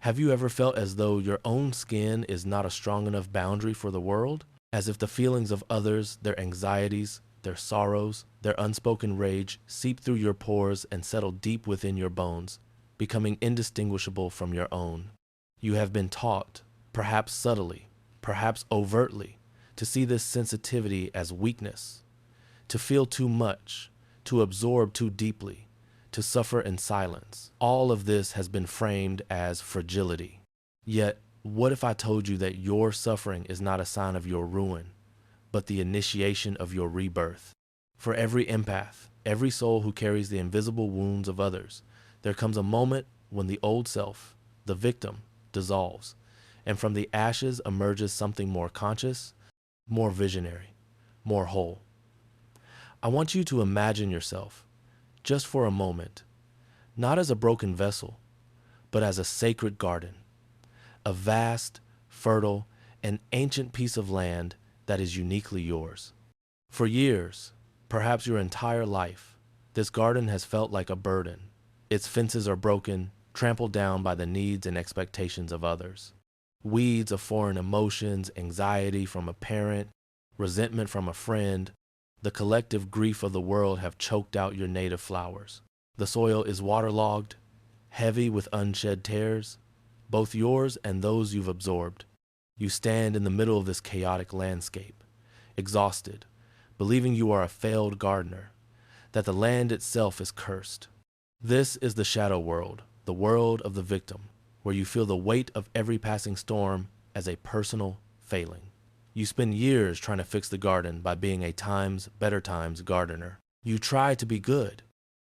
Have you ever felt as though your own skin is not a strong enough boundary for the world? As if the feelings of others, their anxieties, their sorrows, their unspoken rage seep through your pores and settle deep within your bones, becoming indistinguishable from your own. You have been taught, perhaps subtly, perhaps overtly, to see this sensitivity as weakness, to feel too much, to absorb too deeply, to suffer in silence. All of this has been framed as fragility. Yet, what if I told you that your suffering is not a sign of your ruin, but the initiation of your rebirth? For every empath, every soul who carries the invisible wounds of others, there comes a moment when the old self, the victim, dissolves, and from the ashes emerges something more conscious, more visionary, more whole. I want you to imagine yourself, just for a moment, not as a broken vessel, but as a sacred garden, a vast, fertile, and ancient piece of land that is uniquely yours. For years, perhaps your entire life, this garden has felt like a burden. Its fences are broken, trampled down by the needs and expectations of others. Weeds of foreign emotions, anxiety from a parent, resentment from a friend, the collective grief of the world have choked out your native flowers. The soil is waterlogged, heavy with unshed tears, both yours and those you've absorbed. You stand in the middle of this chaotic landscape, exhausted, believing you are a failed gardener, that the land itself is cursed. This is the shadow world, the world of the victim, where you feel the weight of every passing storm as a personal failing. You spend years trying to fix the garden by being a better times gardener. You try to be good,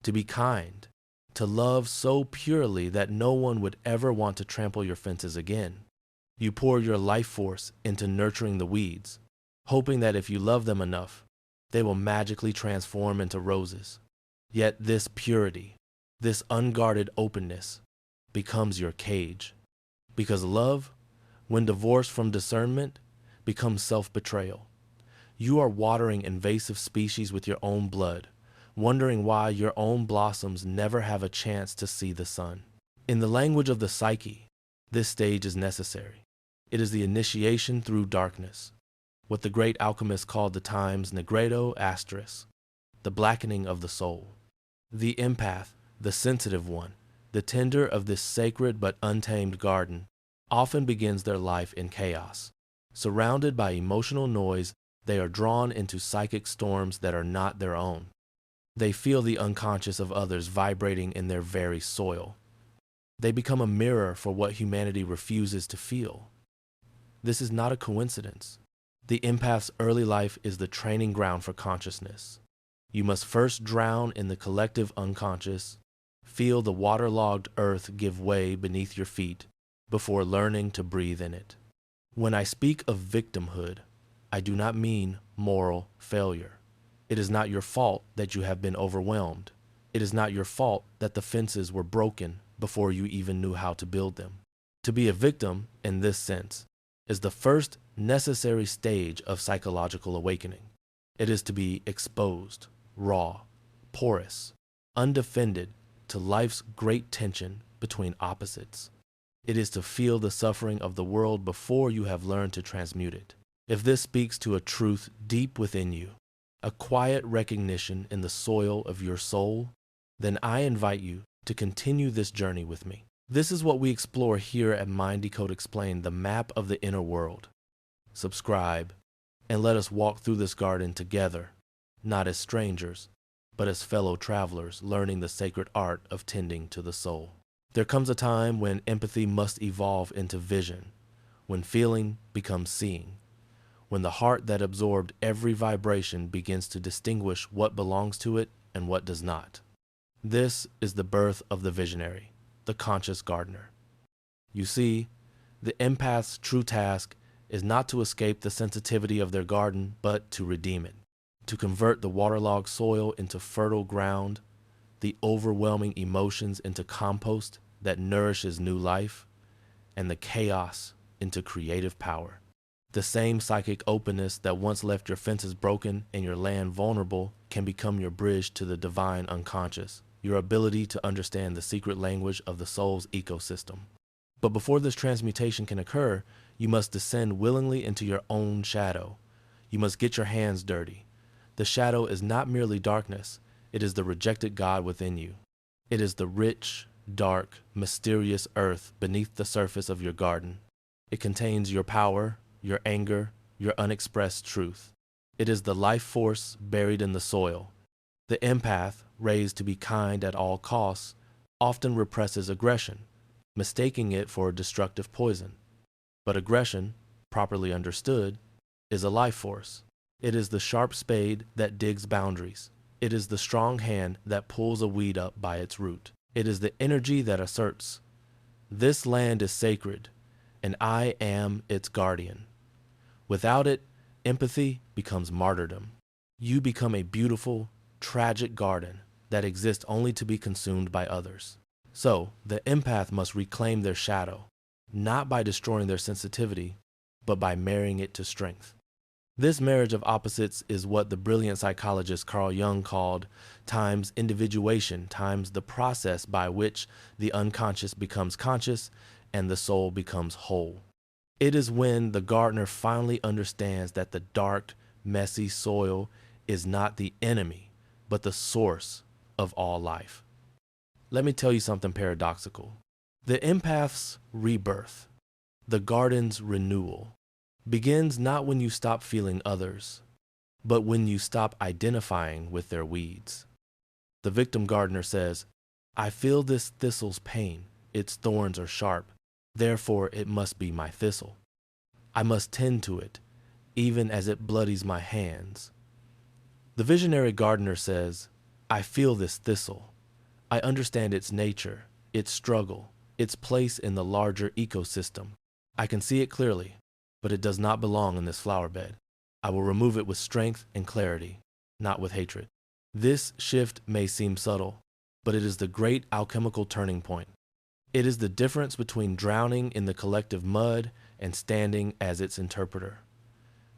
to be kind, to love so purely that no one would ever want to trample your fences again. You pour your life force into nurturing the weeds, hoping that if you love them enough, they will magically transform into roses. Yet this purity, this unguarded openness, becomes your cage. Because love, when divorced from discernment, becomes self-betrayal. You are watering invasive species with your own blood, wondering why your own blossoms never have a chance to see the sun. In the language of the psyche, this stage is necessary. It is the initiation through darkness, what the great alchemist called the times Nigredo asterisk, the blackening of the soul. The empath, the sensitive one, the tender of this sacred but untamed garden, often begins their life in chaos. Surrounded by emotional noise, they are drawn into psychic storms that are not their own. They feel the unconscious of others vibrating in their very soil. They become a mirror for what humanity refuses to feel. This is not a coincidence. The empath's early life is the training ground for consciousness. You must first drown in the collective unconscious, feel the waterlogged earth give way beneath your feet before learning to breathe in it. When I speak of victimhood, I do not mean moral failure. It is not your fault that you have been overwhelmed. It is not your fault that the fences were broken before you even knew how to build them. To be a victim, in this sense, is the first necessary stage of psychological awakening. It is to be exposed, raw, porous, undefended to life's great tension between opposites. It is to feel the suffering of the world before you have learned to transmute it. If this speaks to a truth deep within you, a quiet recognition in the soil of your soul, then I invite you to continue this journey with me. This is what we explore here at Mind Decode Explained, the map of the inner world. Subscribe, and let us walk through this garden together, not as strangers, but as fellow travelers learning the sacred art of tending to the soul. There comes a time when empathy must evolve into vision, when feeling becomes seeing, when the heart that absorbed every vibration begins to distinguish what belongs to it and what does not. This is the birth of the visionary, the conscious gardener. You see, the empath's true task is not to escape the sensitivity of their garden, but to redeem it, to convert the waterlogged soil into fertile ground, the overwhelming emotions into compost that nourishes new life, and the chaos into creative power. The same psychic openness that once left your fences broken and your land vulnerable can become your bridge to the divine unconscious, your ability to understand the secret language of the soul's ecosystem. But before this transmutation can occur, you must descend willingly into your own shadow. You must get your hands dirty. The shadow is not merely darkness, it is the rejected God within you. It is the rich, dark, mysterious earth beneath the surface of your garden. It contains your power, your anger, your unexpressed truth. It is the life force buried in the soil. The empath, raised to be kind at all costs, often represses aggression, mistaking it for destructive poison. But aggression, properly understood, is a life force. It is the sharp spade that digs boundaries. It is the strong hand that pulls a weed up by its root. It is the energy that asserts, "This land is sacred, and I am its guardian." Without it, empathy becomes martyrdom. You become a beautiful, tragic garden that exists only to be consumed by others. So, the empath must reclaim their shadow, not by destroying their sensitivity, but by marrying it to strength. This marriage of opposites is what the brilliant psychologist Carl Jung called times individuation times the process by which the unconscious becomes conscious and the soul becomes whole. It is when the gardener finally understands that the dark, messy soil is not the enemy, but the source of all life. Let me tell you something paradoxical. The empath's rebirth, the garden's renewal, begins not when you stop feeling others, but when you stop identifying with their weeds. The victim gardener says, "I feel this thistle's pain. Its thorns are sharp. Therefore, it must be my thistle. I must tend to it, even as it bloodies my hands." The visionary gardener says, "I feel this thistle. I understand its nature, its struggle, its place in the larger ecosystem. I can see it clearly, but it does not belong in this flower bed. I will remove it with strength and clarity, not with hatred." This shift may seem subtle, but it is the great alchemical turning point. It is the difference between drowning in the collective mud and standing as its interpreter.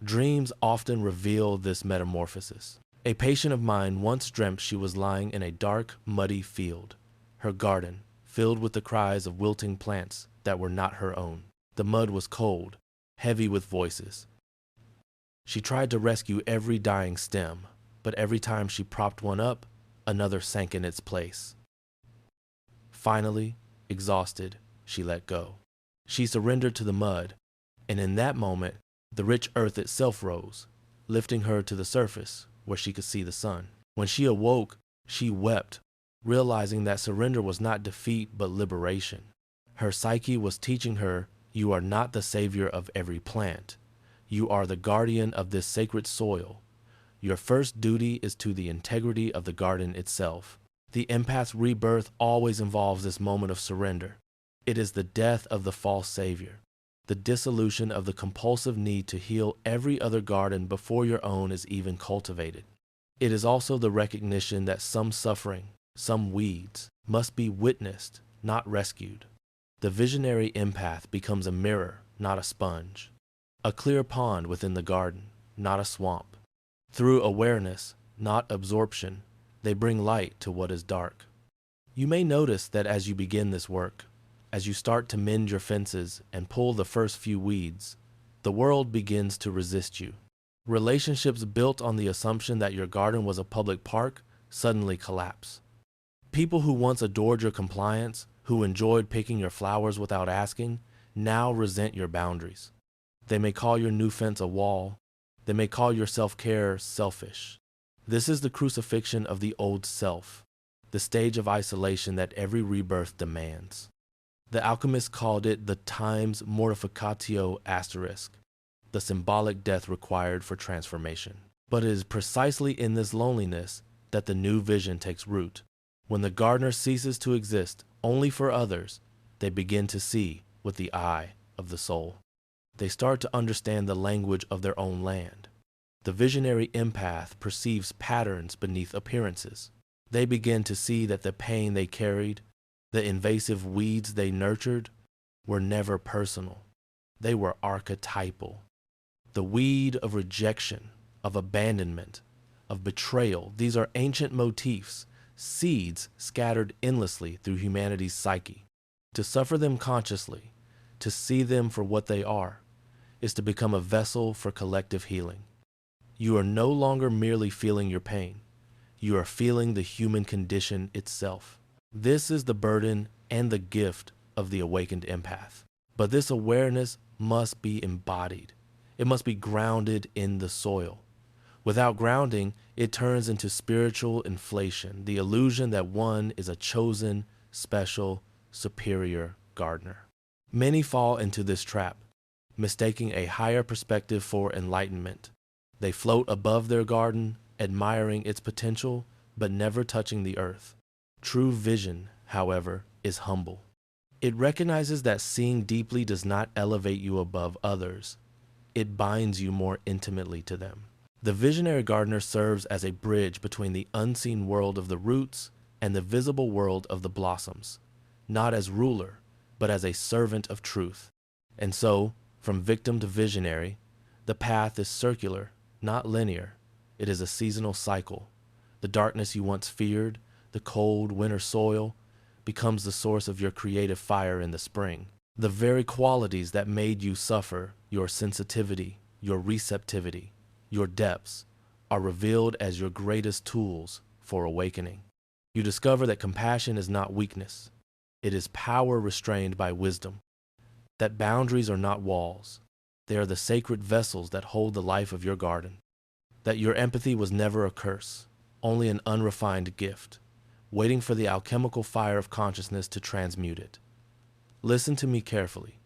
Dreams often reveal this metamorphosis. A patient of mine once dreamt she was lying in a dark, muddy field, her garden filled with the cries of wilting plants that were not her own. The mud was cold, heavy with voices. She tried to rescue every dying stem, but every time she propped one up, another sank in its place. Finally, exhausted, she let go. She surrendered to the mud, and in that moment, the rich earth itself rose, lifting her to the surface where she could see the sun. When she awoke, she wept, realizing that surrender was not defeat but liberation. Her psyche was teaching her, "You are not the savior of every plant. You are the guardian of this sacred soil. Your first duty is to the integrity of the garden itself." The empath's rebirth always involves this moment of surrender. It is the death of the false savior, the dissolution of the compulsive need to heal every other garden before your own is even cultivated. It is also the recognition that some suffering, some weeds, must be witnessed, not rescued. The visionary empath becomes a mirror, not a sponge, a clear pond within the garden, not a swamp. Through awareness, not absorption, they bring light to what is dark. You may notice that as you begin this work, as you start to mend your fences and pull the first few weeds, the world begins to resist you. Relationships built on the assumption that your garden was a public park suddenly collapse. People who once adored your compliance, who enjoyed picking your flowers without asking, now resent your boundaries. They may call your new fence a wall. They may call your self-care selfish. This is the crucifixion of the old self, the stage of isolation that every rebirth demands. The alchemists called it the times mortificatio asterisk, the symbolic death required for transformation. But it is precisely in this loneliness that the new vision takes root. When the gardener ceases to exist only for others, they begin to see with the eye of the soul. They start to understand the language of their own land. The visionary empath perceives patterns beneath appearances. They begin to see that the pain they carried, the invasive weeds they nurtured, were never personal. They were archetypal. The weed of rejection, of abandonment, of betrayal, these are ancient motifs, seeds scattered endlessly through humanity's psyche. To suffer them consciously, to see them for what they are, is to become a vessel for collective healing. You are no longer merely feeling your pain. You are feeling the human condition itself. This is the burden and the gift of the awakened empath. But this awareness must be embodied. It must be grounded in the soil. Without grounding, it turns into spiritual inflation, the illusion that one is a chosen, special, superior gardener. Many fall into this trap, mistaking a higher perspective for enlightenment. They float above their garden, admiring its potential, but never touching the earth. True vision, however, is humble. It recognizes that seeing deeply does not elevate you above others. It binds you more intimately to them. The visionary gardener serves as a bridge between the unseen world of the roots and the visible world of the blossoms, not as ruler, but as a servant of truth. And so, from victim to visionary, the path is circular, not linear. It is a seasonal cycle. The darkness you once feared, the cold winter soil, becomes the source of your creative fire in the spring. The very qualities that made you suffer, your sensitivity, your receptivity, your depths, are revealed as your greatest tools for awakening. You discover that compassion is not weakness. It is power restrained by wisdom. That boundaries are not walls. They are the sacred vessels that hold the life of your garden. That your empathy was never a curse, only an unrefined gift, waiting for the alchemical fire of consciousness to transmute it. Listen to me carefully.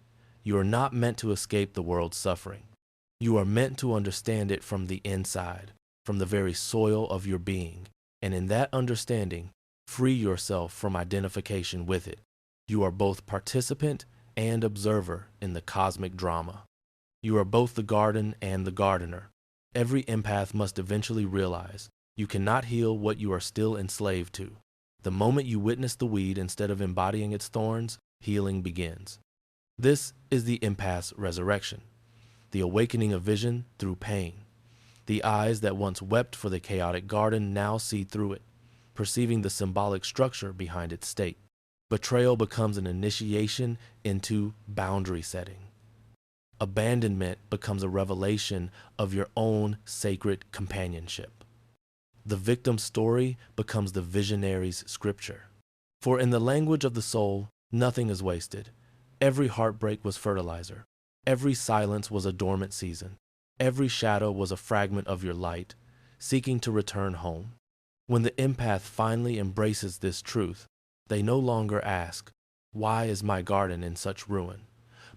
You are not meant to escape the world's suffering. You are meant to understand it from the inside, from the very soil of your being, and in that understanding, free yourself from identification with it. You are both participant and observer in the cosmic drama. You are both the garden and the gardener. Every empath must eventually realize you cannot heal what you are still enslaved to. The moment you witness the weed instead of embodying its thorns, healing begins. This is the empath's resurrection, the awakening of vision through pain. The eyes that once wept for the chaotic garden now see through it, perceiving the symbolic structure behind its state. Betrayal becomes an initiation into boundary setting. Abandonment becomes a revelation of your own sacred companionship. The victim's story becomes the visionary's scripture. For in the language of the soul, nothing is wasted. Every heartbreak was fertilizer. Every silence was a dormant season. Every shadow was a fragment of your light, seeking to return home. When the empath finally embraces this truth, they no longer ask, "Why is my garden in such ruin?"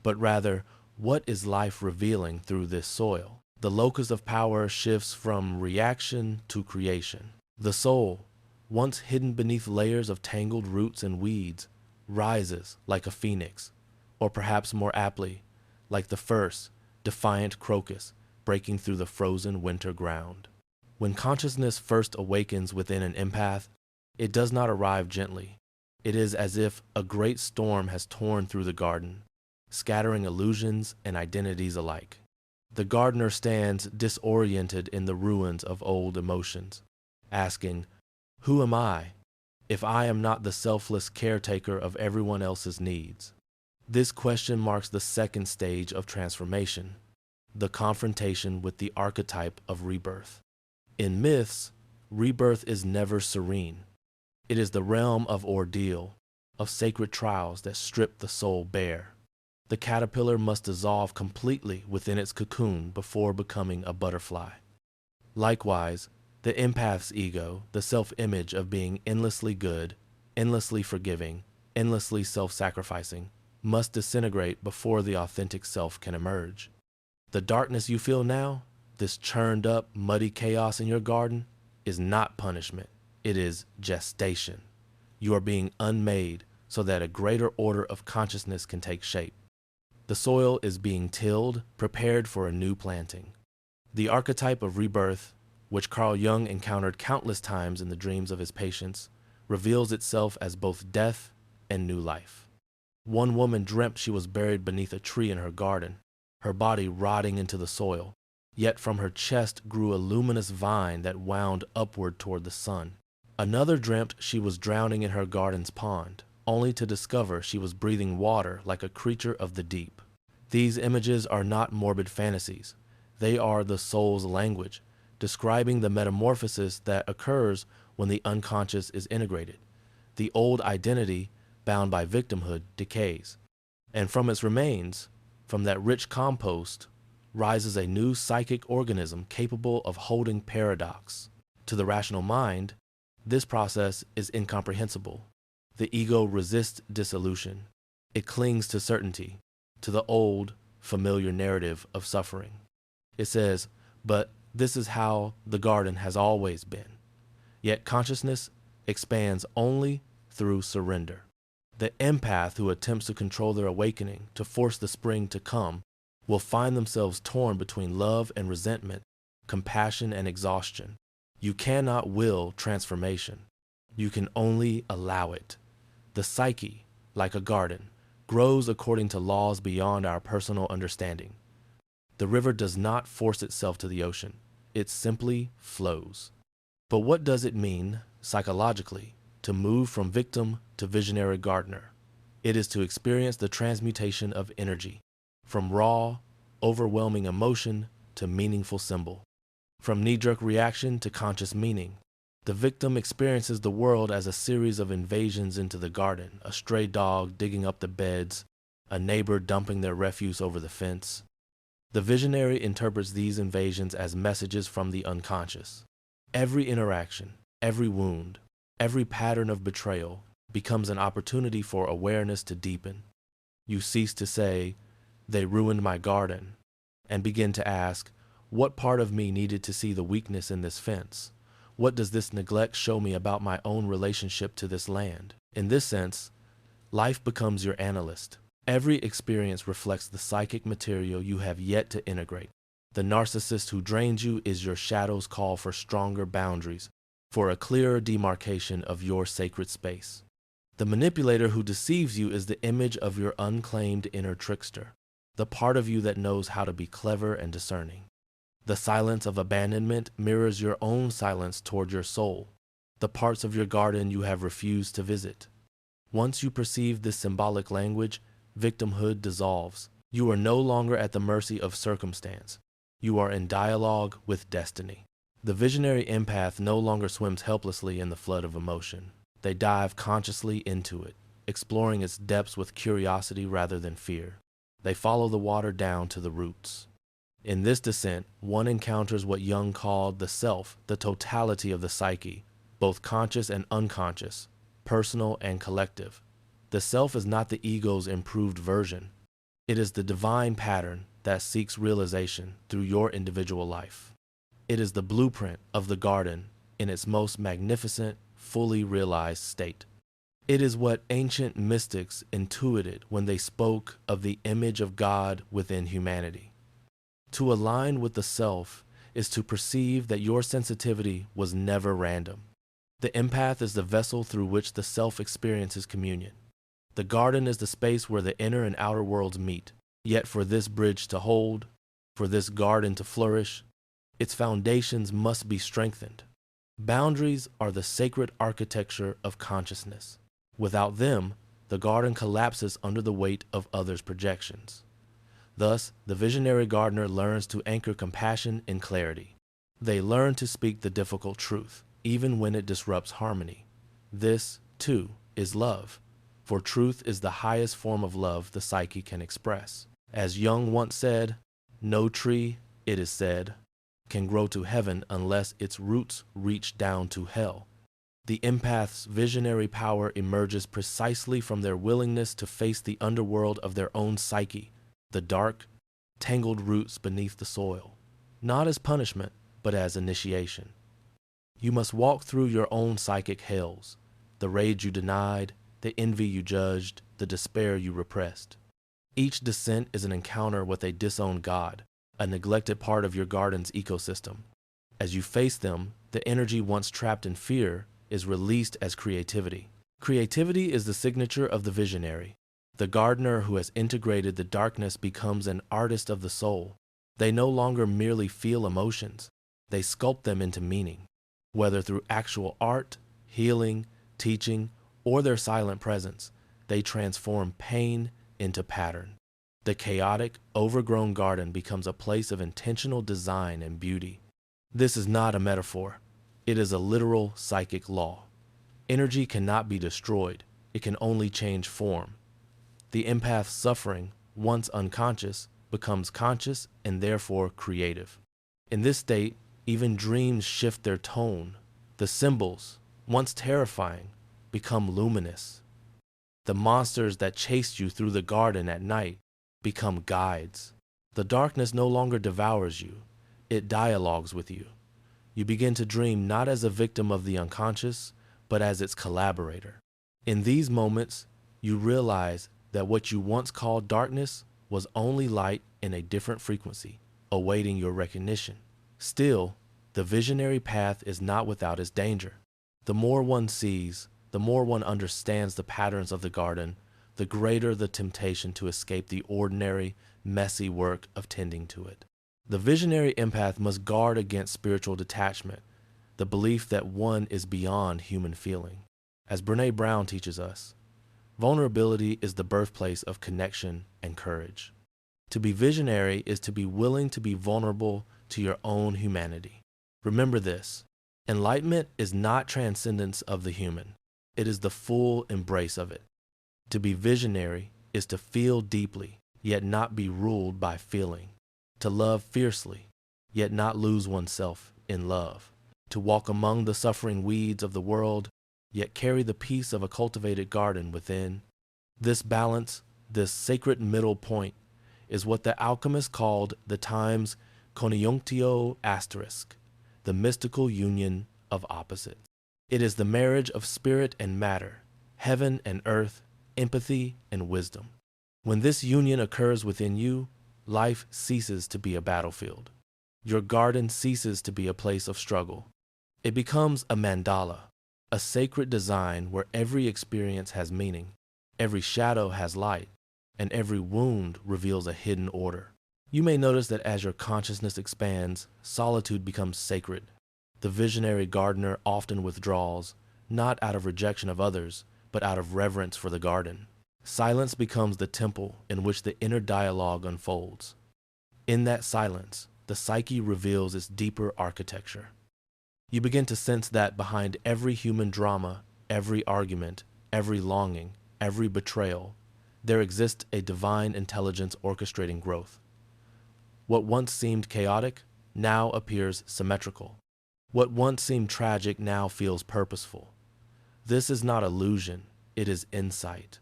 but rather, "What is life revealing through this soil?" The locus of power shifts from reaction to creation. The soul, once hidden beneath layers of tangled roots and weeds, rises like a phoenix, or perhaps more aptly, like the first, defiant crocus breaking through the frozen winter ground. When consciousness first awakens within an empath, it does not arrive gently. It is as if a great storm has torn through the garden, scattering illusions and identities alike. The gardener stands disoriented in the ruins of old emotions, asking, "Who am I, if I am not the selfless caretaker of everyone else's needs?" This question marks the second stage of transformation, the confrontation with the archetype of rebirth. In myths, rebirth is never serene. It is the realm of ordeal, of sacred trials that strip the soul bare. The caterpillar must dissolve completely within its cocoon before becoming a butterfly. Likewise, the empath's ego, the self-image of being endlessly good, endlessly forgiving, endlessly self-sacrificing, must disintegrate before the authentic self can emerge. The darkness you feel now, this churned up, muddy chaos in your garden, is not punishment. It is gestation. You are being unmade so that a greater order of consciousness can take shape. The soil is being tilled, prepared for a new planting. The archetype of rebirth, which Carl Jung encountered countless times in the dreams of his patients, reveals itself as both death and new life. One woman dreamt she was buried beneath a tree in her garden, her body rotting into the soil, yet from her chest grew a luminous vine that wound upward toward the sun. Another dreamt she was drowning in her garden's pond, only to discover she was breathing water like a creature of the deep. These images are not morbid fantasies. They are the soul's language, describing the metamorphosis that occurs when the unconscious is integrated. The old identity, bound by victimhood, decays, and from its remains, from that rich compost, rises a new psychic organism capable of holding paradox. To the rational mind, this process is incomprehensible. The ego resists dissolution. It clings to certainty, to the old, familiar narrative of suffering. It says, but this is how the garden has always been. Yet consciousness expands only through surrender. The empath who attempts to control their awakening, to force the spring to come, will find themselves torn between love and resentment, compassion and exhaustion. You cannot will transformation. You can only allow it. The psyche, like a garden, grows according to laws beyond our personal understanding. The river does not force itself to the ocean. It simply flows. But what does it mean, psychologically, to move from victim to visionary gardener? It is to experience the transmutation of energy, from raw, overwhelming emotion to meaningful symbol, from knee-jerk reaction to conscious meaning. The victim experiences the world as a series of invasions into the garden, a stray dog digging up the beds, a neighbor dumping their refuse over the fence. The visionary interprets these invasions as messages from the unconscious. Every interaction, every wound, every pattern of betrayal becomes an opportunity for awareness to deepen. You cease to say, "They ruined my garden," and begin to ask, what part of me needed to see the weakness in this fence? What does this neglect show me about my own relationship to this land? In this sense, life becomes your analyst. Every experience reflects the psychic material you have yet to integrate. The narcissist who drains you is your shadow's call for stronger boundaries, for a clearer demarcation of your sacred space. The manipulator who deceives you is the image of your unclaimed inner trickster, the part of you that knows how to be clever and discerning. The silence of abandonment mirrors your own silence toward your soul, the parts of your garden you have refused to visit. Once you perceive this symbolic language, victimhood dissolves. You are no longer at the mercy of circumstance. You are in dialogue with destiny. The visionary empath no longer swims helplessly in the flood of emotion. They dive consciously into it, exploring its depths with curiosity rather than fear. They follow the water down to the roots. In this descent, one encounters what Jung called the self, the totality of the psyche, both conscious and unconscious, personal and collective. The self is not the ego's improved version. It is the divine pattern that seeks realization through your individual life. It is the blueprint of the garden in its most magnificent, fully realized state. It is what ancient mystics intuited when they spoke of the image of God within humanity. To align with the self is to perceive that your sensitivity was never random. The empath is the vessel through which the self experiences communion. The garden is the space where the inner and outer worlds meet. Yet for this bridge to hold, for this garden to flourish, its foundations must be strengthened. Boundaries are the sacred architecture of consciousness. Without them, the garden collapses under the weight of others' projections. Thus, the visionary gardener learns to anchor compassion in clarity. They learn to speak the difficult truth, even when it disrupts harmony. This, too, is love. For truth is the highest form of love the psyche can express. As Jung once said, no tree, it is said, can grow to heaven unless its roots reach down to hell. The empath's visionary power emerges precisely from their willingness to face the underworld of their own psyche, the dark, tangled roots beneath the soil, not as punishment, but as initiation. You must walk through your own psychic hells, the rage you denied, the envy you judged, the despair you repressed. Each descent is an encounter with a disowned God, a neglected part of your garden's ecosystem. As you face them, the energy once trapped in fear is released as creativity. Creativity is the signature of the visionary. The gardener who has integrated the darkness becomes an artist of the soul. They no longer merely feel emotions, they sculpt them into meaning. Whether through actual art, healing, teaching, or their silent presence, they transform pain into pattern. The chaotic, overgrown garden becomes a place of intentional design and beauty. This is not a metaphor. It is a literal psychic law. Energy cannot be destroyed. It can only change form. The empath's suffering, once unconscious, becomes conscious and therefore creative. In this state, even dreams shift their tone. The symbols, once terrifying, become luminous. The monsters that chased you through the garden at night become guides. The darkness no longer devours you. It dialogues with you. You begin to dream not as a victim of the unconscious, but as its collaborator. In these moments, you realize that what you once called darkness was only light in a different frequency, awaiting your recognition. Still, the visionary path is not without its danger. The more one sees, the more one understands the patterns of the garden, the greater the temptation to escape the ordinary, messy work of tending to it. The visionary empath must guard against spiritual detachment, the belief that one is beyond human feeling. As Brené Brown teaches us, vulnerability is the birthplace of connection and courage. To be visionary is to be willing to be vulnerable to your own humanity. Remember this: enlightenment is not transcendence of the human. It is the full embrace of it. To be visionary is to feel deeply, yet not be ruled by feeling. To love fiercely, yet not lose oneself in love. To walk among the suffering weeds of the world, yet carry the peace of a cultivated garden within. This balance, this sacred middle point, is what the alchemists called the time's conjunctio asterisk, the mystical union of opposites. It is the marriage of spirit and matter, heaven and earth, empathy and wisdom. When this union occurs within you, life ceases to be a battlefield. Your garden ceases to be a place of struggle. It becomes a mandala, a sacred design where every experience has meaning, every shadow has light, and every wound reveals a hidden order. You may notice that as your consciousness expands, solitude becomes sacred. The visionary gardener often withdraws, not out of rejection of others, but out of reverence for the garden. Silence becomes the temple in which the inner dialogue unfolds. In that silence, the psyche reveals its deeper architecture. You begin to sense that behind every human drama, every argument, every longing, every betrayal, there exists a divine intelligence orchestrating growth. What once seemed chaotic now appears symmetrical. What once seemed tragic now feels purposeful. This is not illusion, it is insight.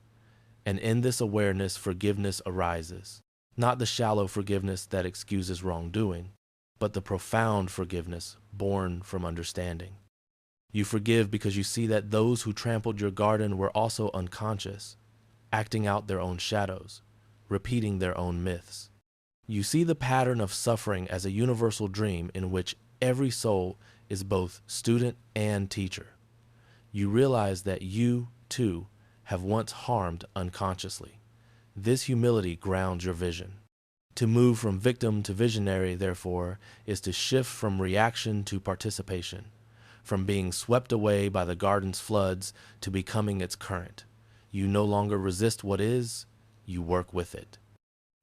And in this awareness, forgiveness arises. Not the shallow forgiveness that excuses wrongdoing, but the profound forgiveness born from understanding. You forgive because you see that those who trampled your garden were also unconscious, acting out their own shadows, repeating their own myths. You see the pattern of suffering as a universal dream in which every soul is both student and teacher. You realize that you, too, have once harmed unconsciously. This humility grounds your vision. To move from victim to visionary, therefore, is to shift from reaction to participation, from being swept away by the garden's floods to becoming its current. You no longer resist what is, you work with it.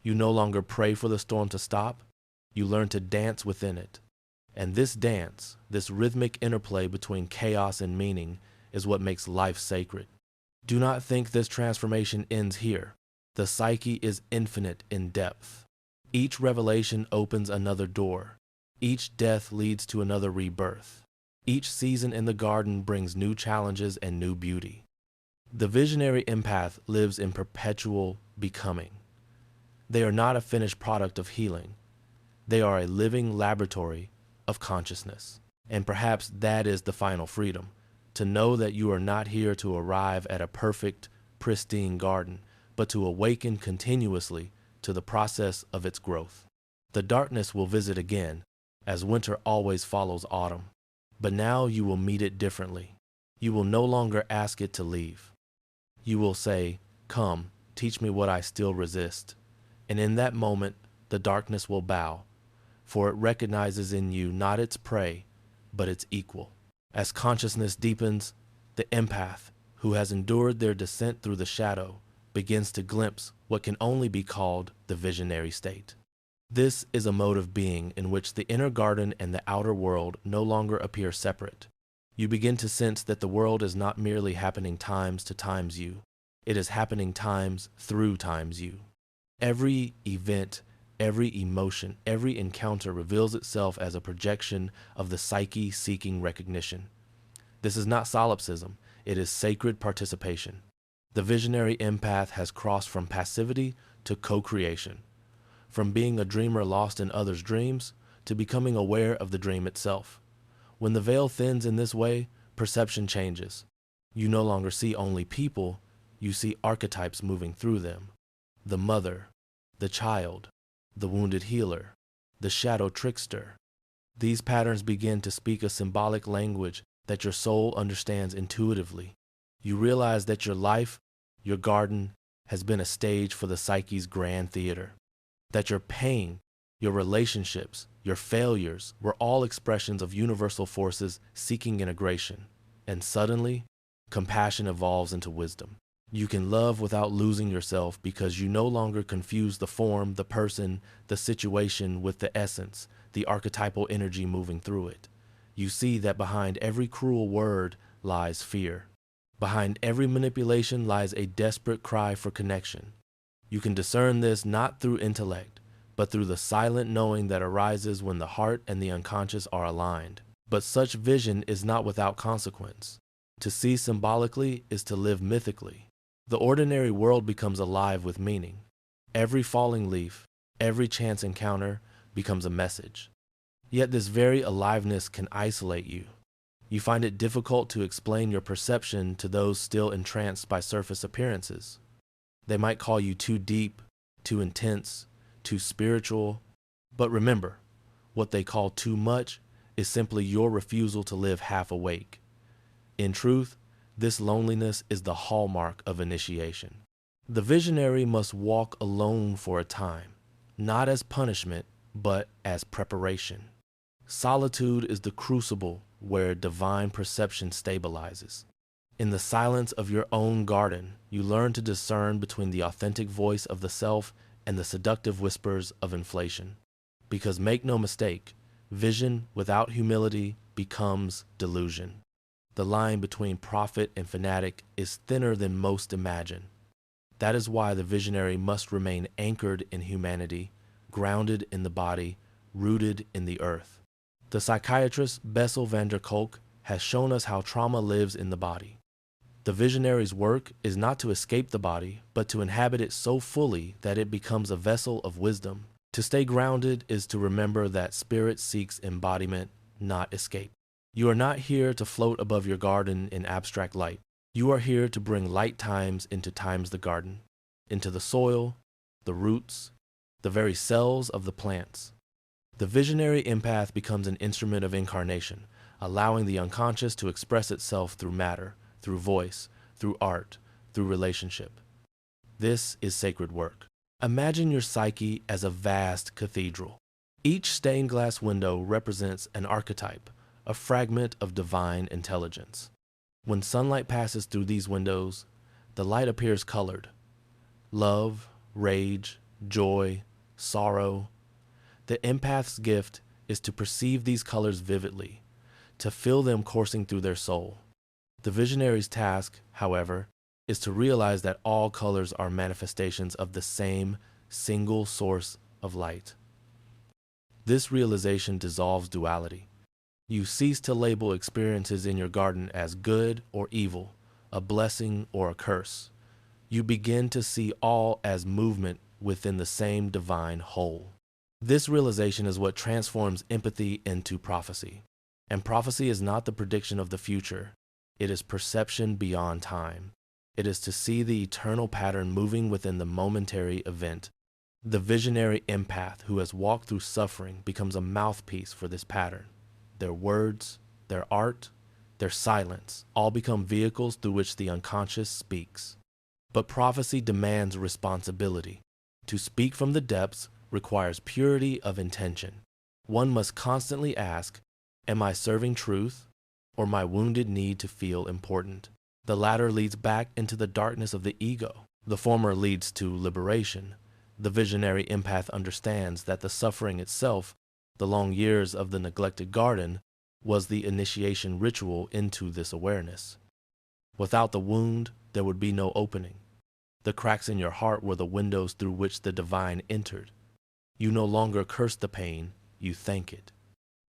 You no longer pray for the storm to stop, you learn to dance within it. And this dance, this rhythmic interplay between chaos and meaning, is what makes life sacred. Do not think this transformation ends here. The psyche is infinite in depth. Each revelation opens another door. Each death leads to another rebirth. Each season in the garden brings new challenges and new beauty. The visionary empath lives in perpetual becoming. They are not a finished product of healing. They are a living laboratory of consciousness. And perhaps that is the final freedom, to know that you are not here to arrive at a perfect, pristine garden, but to awaken continuously to the process of its growth. The darkness will visit again, as winter always follows autumn. But now you will meet it differently. You will no longer ask it to leave. You will say, "Come, teach me what I still resist." And in that moment, the darkness will bow, for it recognizes in you not its prey, but its equal. As consciousness deepens, the empath, who has endured their descent through the shadow, begins to glimpse what can only be called the visionary state. This is a mode of being in which the inner garden and the outer world no longer appear separate. You begin to sense that the world is not merely happening times to times you. It is happening times through times you. Every event, every emotion, every encounter reveals itself as a projection of the psyche seeking recognition. This is not solipsism, it is sacred participation. The visionary empath has crossed from passivity to co-creation, from being a dreamer lost in others' dreams to becoming aware of the dream itself. When the veil thins in this way, perception changes. You no longer see only people, you see archetypes moving through them. The mother, the child, the wounded healer, the shadow trickster. These patterns begin to speak a symbolic language that your soul understands intuitively. You realize that your life, your garden, has been a stage for the psyche's grand theater. That your pain, your relationships, your failures were all expressions of universal forces seeking integration. And suddenly, compassion evolves into wisdom. You can love without losing yourself because you no longer confuse the form, the person, the situation with the essence, the archetypal energy moving through it. You see that behind every cruel word lies fear. Behind every manipulation lies a desperate cry for connection. You can discern this not through intellect, but through the silent knowing that arises when the heart and the unconscious are aligned. But such vision is not without consequence. To see symbolically is to live mythically. The ordinary world becomes alive with meaning. Every falling leaf, every chance encounter becomes a message. Yet this very aliveness can isolate you. You find it difficult to explain your perception to those still entranced by surface appearances. They might call you too deep, too intense, too spiritual. But remember, what they call too much is simply your refusal to live half awake. In truth, this loneliness is the hallmark of initiation. The visionary must walk alone for a time, not as punishment, but as preparation. Solitude is the crucible where divine perception stabilizes. In the silence of your own garden, you learn to discern between the authentic voice of the self and the seductive whispers of inflation. Because make no mistake, vision without humility becomes delusion. The line between prophet and fanatic is thinner than most imagine. That is why the visionary must remain anchored in humanity, grounded in the body, rooted in the earth. The psychiatrist Bessel van der Kolk has shown us how trauma lives in the body. The visionary's work is not to escape the body, but to inhabit it so fully that it becomes a vessel of wisdom. To stay grounded is to remember that spirit seeks embodiment, not escape. You are not here to float above your garden in abstract light. You are here to bring light times into times the garden, into the soil, the roots, the very cells of the plants. The visionary empath becomes an instrument of incarnation, allowing the unconscious to express itself through matter, through voice, through art, through relationship. This is sacred work. Imagine your psyche as a vast cathedral. Each stained glass window represents an archetype, a fragment of divine intelligence. When sunlight passes through these windows, the light appears colored. Love, rage, joy, sorrow. The empath's gift is to perceive these colors vividly, to feel them coursing through their soul. The visionary's task, however, is to realize that all colors are manifestations of the same single source of light. This realization dissolves duality. You cease to label experiences in your garden as good or evil, a blessing or a curse. You begin to see all as movement within the same divine whole. This realization is what transforms empathy into prophecy. And prophecy is not the prediction of the future. It is perception beyond time. It is to see the eternal pattern moving within the momentary event. The visionary empath who has walked through suffering becomes a mouthpiece for this pattern. Their words, their art, their silence all become vehicles through which the unconscious speaks. But prophecy demands responsibility. To speak from the depths requires purity of intention. One must constantly ask, am I serving truth or my wounded need to feel important? The latter leads back into the darkness of the ego. The former leads to liberation. The visionary empath understands that the suffering itself, the long years of the neglected garden, was the initiation ritual into this awareness. Without the wound, there would be no opening. The cracks in your heart were the windows through which the divine entered. You no longer curse the pain, you thank it.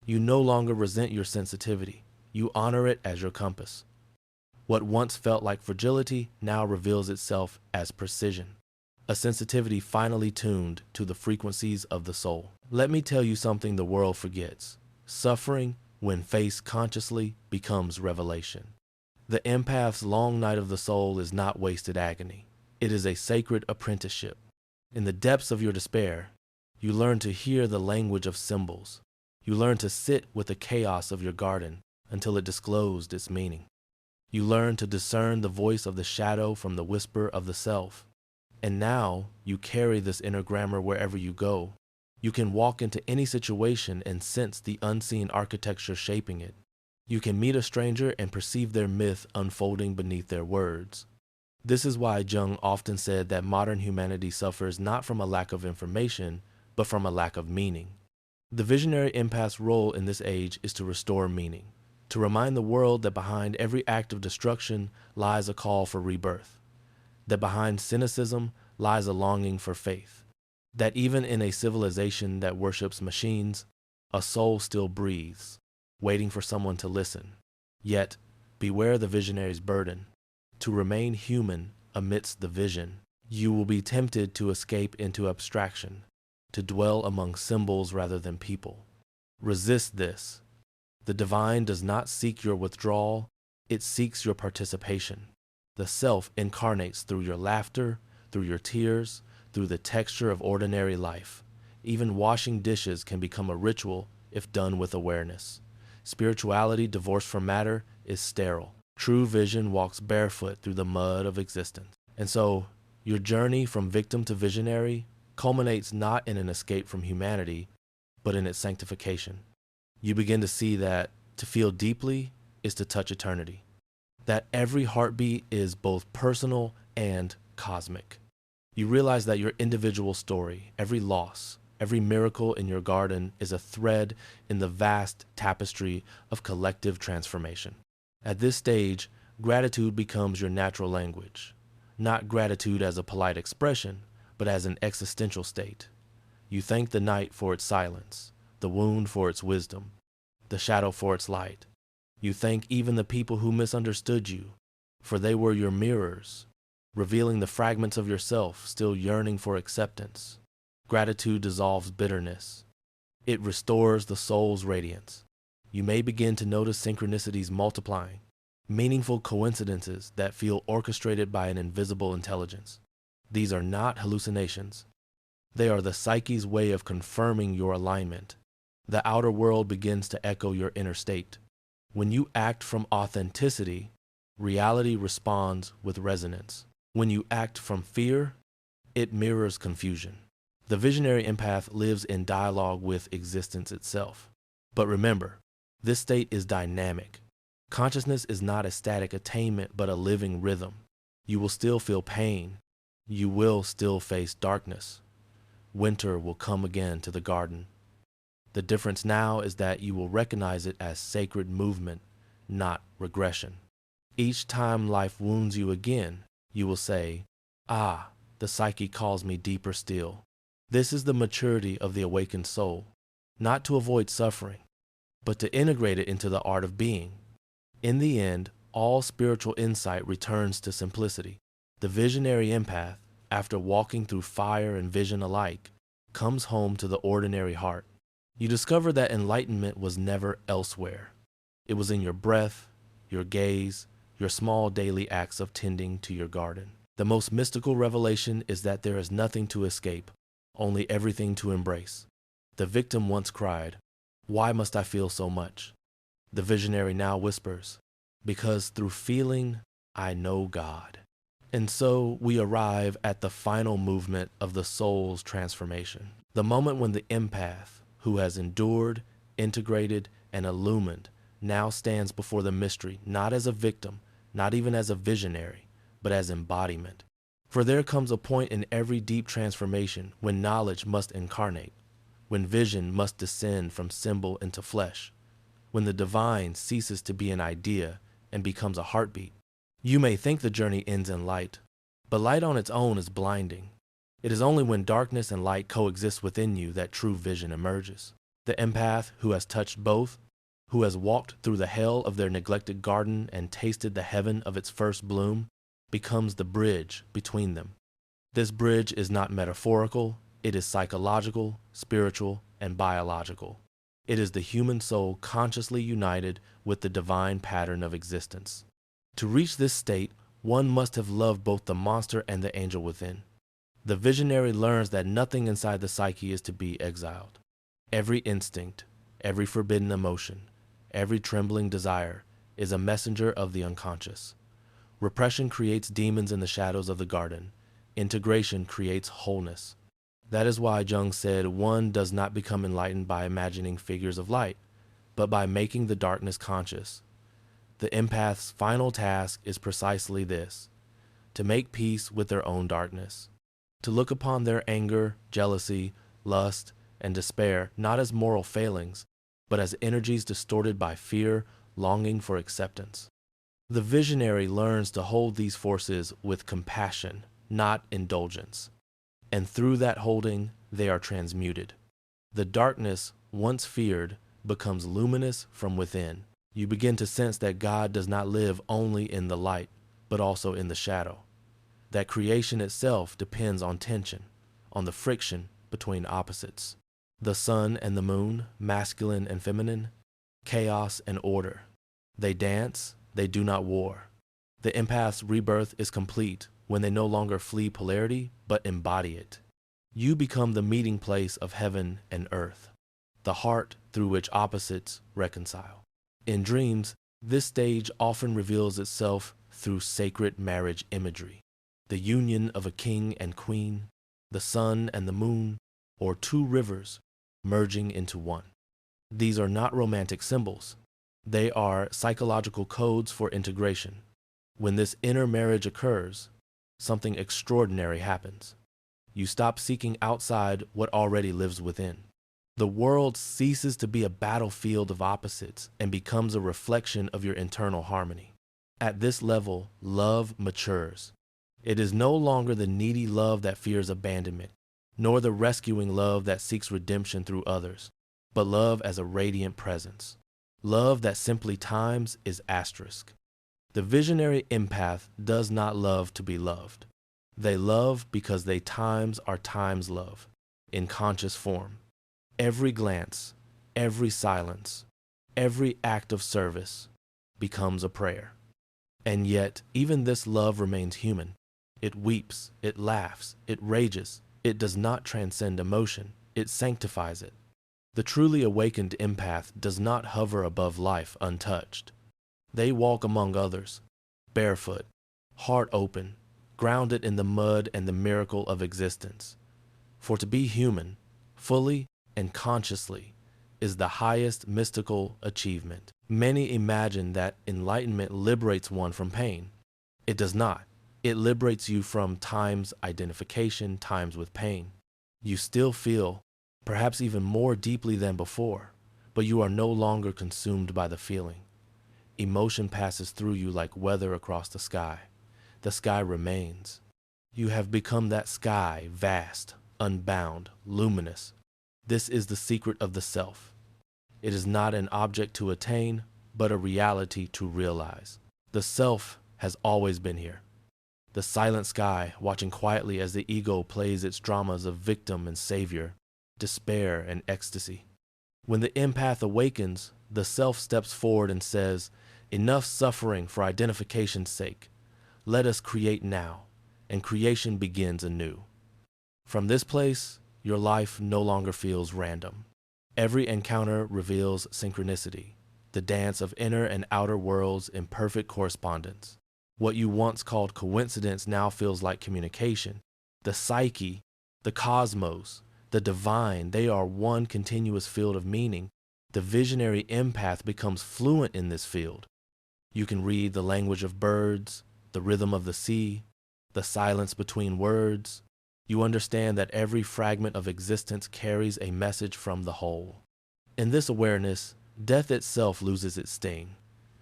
You no longer resent your sensitivity, you honor it as your compass. What once felt like fragility now reveals itself as precision, a sensitivity finally tuned to the frequencies of the soul. Let me tell you something the world forgets. Suffering, when faced consciously, becomes revelation. The empath's long night of the soul is not wasted agony. It is a sacred apprenticeship. In the depths of your despair, you learn to hear the language of symbols. You learn to sit with the chaos of your garden until it disclosed its meaning. You learn to discern the voice of the shadow from the whisper of the self. And now you carry this inner grammar wherever you go. You can walk into any situation and sense the unseen architecture shaping it. You can meet a stranger and perceive their myth unfolding beneath their words. This is why Jung often said that modern humanity suffers not from a lack of information, but from a lack of meaning. The visionary empath's role in this age is to restore meaning, to remind the world that behind every act of destruction lies a call for rebirth, that behind cynicism lies a longing for faith, that even in a civilization that worships machines, a soul still breathes, waiting for someone to listen. Yet, beware the visionary's burden. To remain human amidst the vision, you will be tempted to escape into abstraction, to dwell among symbols rather than people. Resist this. The divine does not seek your withdrawal, it seeks your participation. The self incarnates through your laughter, through your tears, through the texture of ordinary life. Even washing dishes can become a ritual if done with awareness. Spirituality divorced from matter is sterile. True vision walks barefoot through the mud of existence. And so, your journey from victim to visionary culminates not in an escape from humanity, but in its sanctification. You begin to see that to feel deeply is to touch eternity, that every heartbeat is both personal and cosmic. You realize that your individual story, every loss, every miracle in your garden is a thread in the vast tapestry of collective transformation. At this stage, gratitude becomes your natural language, not gratitude as a polite expression, but as an existential state. You thank the night for its silence, the wound for its wisdom, the shadow for its light. You thank even the people who misunderstood you, for they were your mirrors, revealing the fragments of yourself still yearning for acceptance. Gratitude dissolves bitterness. It restores the soul's radiance. You may begin to notice synchronicities multiplying, meaningful coincidences that feel orchestrated by an invisible intelligence. These are not hallucinations. They are the psyche's way of confirming your alignment. The outer world begins to echo your inner state. When you act from authenticity, reality responds with resonance. When you act from fear, it mirrors confusion. The visionary empath lives in dialogue with existence itself. But remember, this state is dynamic. Consciousness is not a static attainment, but a living rhythm. You will still feel pain. You will still face darkness. Winter will come again to the garden. The difference now is that you will recognize it as sacred movement, not regression. Each time life wounds you again, you will say, "Ah, the psyche calls me deeper still." This is the maturity of the awakened soul, not to avoid suffering, but to integrate it into the art of being. In the end, all spiritual insight returns to simplicity. The visionary empath, after walking through fire and vision alike, comes home to the ordinary heart. You discover that enlightenment was never elsewhere. It was in your breath, your gaze, your small daily acts of tending to your garden. The most mystical revelation is that there is nothing to escape, only everything to embrace. The victim once cried, "Why must I feel so much?" The visionary now whispers, "Because through feeling, I know God." And so we arrive at the final movement of the soul's transformation. The moment when the empath, who has endured, integrated, and illumined, now stands before the mystery, not as a victim, not even as a visionary, but as embodiment. For there comes a point in every deep transformation when knowledge must incarnate, when vision must descend from symbol into flesh, when the divine ceases to be an idea and becomes a heartbeat. You may think the journey ends in light, but light on its own is blinding. It is only when darkness and light coexist within you that true vision emerges. The empath who has touched both, who has walked through the hell of their neglected garden and tasted the heaven of its first bloom, becomes the bridge between them. This bridge is not metaphorical, it is psychological, spiritual, and biological. It is the human soul consciously united with the divine pattern of existence. To reach this state, one must have loved both the monster and the angel within. The visionary learns that nothing inside the psyche is to be exiled. Every instinct, every forbidden emotion, every trembling desire is a messenger of the unconscious. Repression creates demons in the shadows of the garden. Integration creates wholeness. That is why Jung said one does not become enlightened by imagining figures of light, but by making the darkness conscious. The empath's final task is precisely this: to make peace with their own darkness, to look upon their anger, jealousy, lust, and despair not as moral failings, but as energies distorted by fear, longing for acceptance. The visionary learns to hold these forces with compassion, not indulgence. And through that holding, they are transmuted. The darkness, once feared, becomes luminous from within. You begin to sense that God does not live only in the light, but also in the shadow. That creation itself depends on tension, on the friction between opposites. The sun and the moon, masculine and feminine, chaos and order. They dance, they do not war. The empath's rebirth is complete when they no longer flee polarity, but embody it. You become the meeting place of heaven and earth, the heart through which opposites reconcile. In dreams, this stage often reveals itself through sacred marriage imagery, the union of a king and queen, the sun and the moon, or two rivers merging into one. These are not romantic symbols. They are psychological codes for integration. When this inner marriage occurs, something extraordinary happens. You stop seeking outside what already lives within. The world ceases to be a battlefield of opposites and becomes a reflection of your internal harmony. At this level, love matures. It is no longer the needy love that fears abandonment, nor the rescuing love that seeks redemption through others, but love as a radiant presence. Love that simply times is asterisk. The visionary empath does not love to be loved. They love because they times are times love, in conscious form. Every glance, every silence, every act of service becomes a prayer. And yet, even this love remains human. It weeps, it laughs, it rages. It does not transcend emotion, it sanctifies it. The truly awakened empath does not hover above life untouched. They walk among others, barefoot, heart open, grounded in the mud and the miracle of existence. For to be human, fully and consciously, is the highest mystical achievement. Many imagine that enlightenment liberates one from pain. It does not. It liberates you from time's identification, times with pain. You still feel, perhaps even more deeply than before, but you are no longer consumed by the feeling. Emotion passes through you like weather across the sky. The sky remains. You have become that sky, vast, unbound, luminous. This is the secret of the self. It is not an object to attain, but a reality to realize. The self has always been here. The silent sky, watching quietly as the ego plays its dramas of victim and savior, despair and ecstasy. When the empath awakens, the self steps forward and says, "Enough suffering for identification's sake. Let us create now," and creation begins anew. From this place, your life no longer feels random. Every encounter reveals synchronicity, the dance of inner and outer worlds in perfect correspondence. What you once called coincidence now feels like communication. The psyche, the cosmos, the divine, they are one continuous field of meaning. The visionary empath becomes fluent in this field. You can read the language of birds, the rhythm of the sea, the silence between words. You understand that every fragment of existence carries a message from the whole. In this awareness, death itself loses its sting.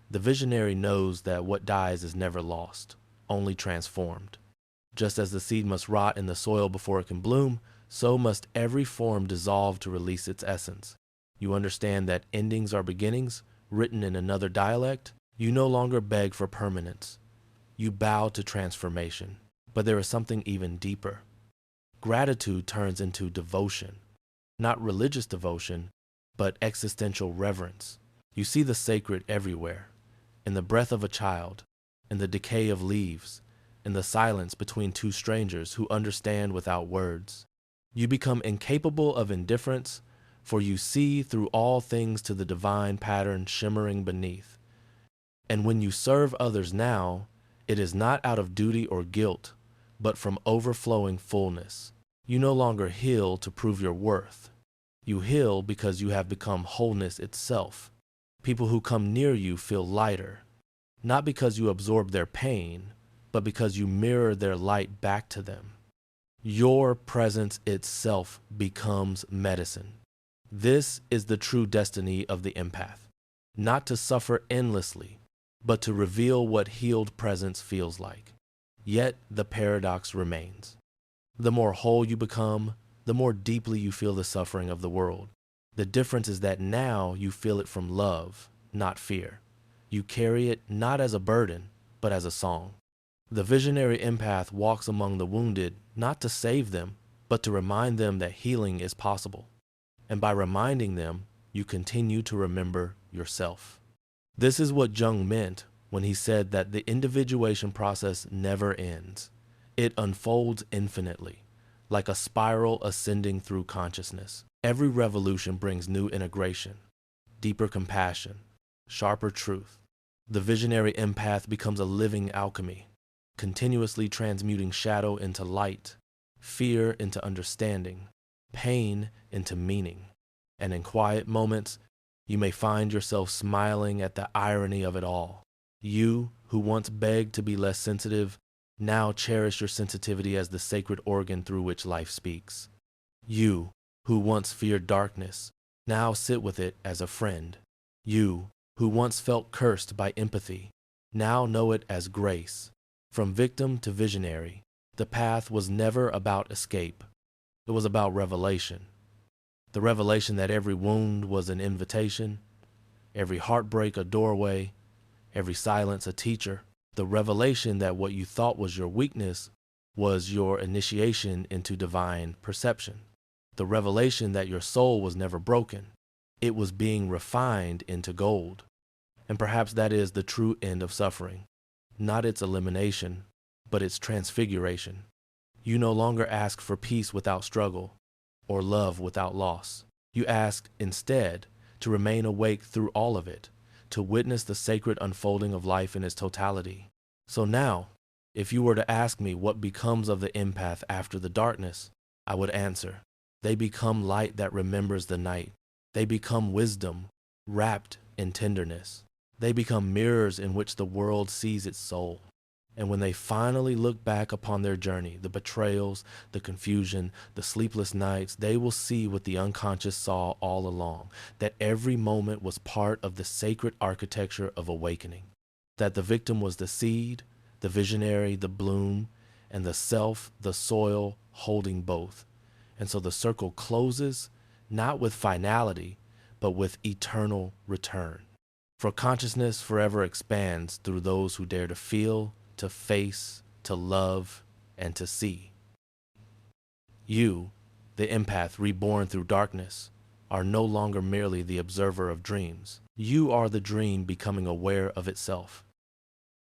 The visionary knows that what dies is never lost, only transformed. Just as the seed must rot in the soil before it can bloom, so must every form dissolve to release its essence. You understand that endings are beginnings, written in another dialect. You no longer beg for permanence. You bow to transformation. But there is something even deeper. Gratitude turns into devotion. Not religious devotion, but existential reverence. You see the sacred everywhere. In the breath of a child, in the decay of leaves, in the silence between two strangers who understand without words. You become incapable of indifference, for you see through all things to the divine pattern shimmering beneath. And when you serve others now, it is not out of duty or guilt, but from overflowing fullness. You no longer heal to prove your worth. You heal because you have become wholeness itself. People who come near you feel lighter, not because you absorb their pain, but because you mirror their light back to them. Your presence itself becomes medicine. This is the true destiny of the empath, not to suffer endlessly, but to reveal what healed presence feels like. Yet the paradox remains. The more whole you become, the more deeply you feel the suffering of the world. The difference is that now you feel it from love, not fear. You carry it not as a burden, but as a song. The visionary empath walks among the wounded not to save them, but to remind them that healing is possible. And by reminding them, you continue to remember yourself. This is what Jung meant when he said that the individuation process never ends. It unfolds infinitely, like a spiral ascending through consciousness. Every revolution brings new integration, deeper compassion, sharper truth. The visionary empath becomes a living alchemy, continuously transmuting shadow into light, fear into understanding, pain into meaning. And in quiet moments, you may find yourself smiling at the irony of it all. You, who once begged to be less sensitive, now cherish your sensitivity as the sacred organ through which life speaks. You, who once feared darkness, now sit with it as a friend. You, who once felt cursed by empathy, now know it as grace. From victim to visionary, the path was never about escape. It was about revelation. The revelation that every wound was an invitation, every heartbreak a doorway, every silence a teacher. The revelation that what you thought was your weakness was your initiation into divine perception. The revelation that your soul was never broken. It was being refined into gold. And perhaps that is the true end of suffering. Not its elimination, but its transfiguration. You no longer ask for peace without struggle, or love without loss. You ask, instead, to remain awake through all of it, to witness the sacred unfolding of life in its totality. So now, if you were to ask me what becomes of the empath after the darkness, I would answer, they become light that remembers the night. They become wisdom, wrapped in tenderness. They become mirrors in which the world sees its soul. And when they finally look back upon their journey, the betrayals, the confusion, the sleepless nights, they will see what the unconscious saw all along, that every moment was part of the sacred architecture of awakening, that the victim was the seed, the visionary, the bloom, and the self, the soil, holding both. And so the circle closes, not with finality, but with eternal return. For consciousness forever expands through those who dare to feel, to face, to love, and to see. You, the empath reborn through darkness, are no longer merely the observer of dreams. You are the dream becoming aware of itself.